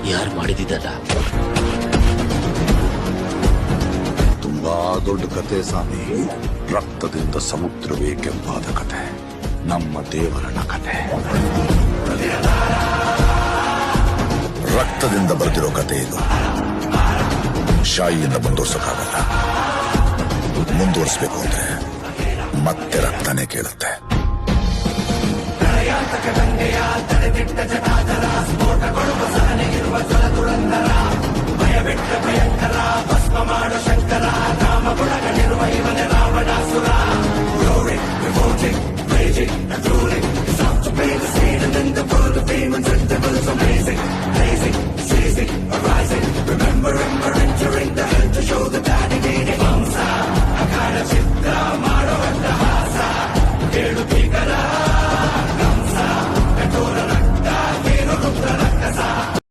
ಯಾರು ಮಾಡಿದಿದ್ದಲ್ಲ? ತುಂಬಾ ದೊಡ್ಡ ಕತೆ ಸ್ವಾಮಿ. ರಕ್ತದಿಂದ ಸಮುದ್ರವೇ ಕೆಂಪಾದ ಕತೆ, ನಮ್ಮ ದೇವರನ ಕತೆ. ರಕ್ತದಿಂದ ಬರೆದಿರೋ ಕತೆ ಇದು. ಶಾಯಿಯಿಂದ ಮುಂದುವರ್ಸೋಕ್ಕಾಗಲ್ಲ. ಮುಂದುವರಿಸಬೇಕು ಅಂದ್ರೆ ಮತ್ತೆ ರಕ್ತನೇ ಕೇಳುತ್ತೆ. ಸ್ಫೋಟ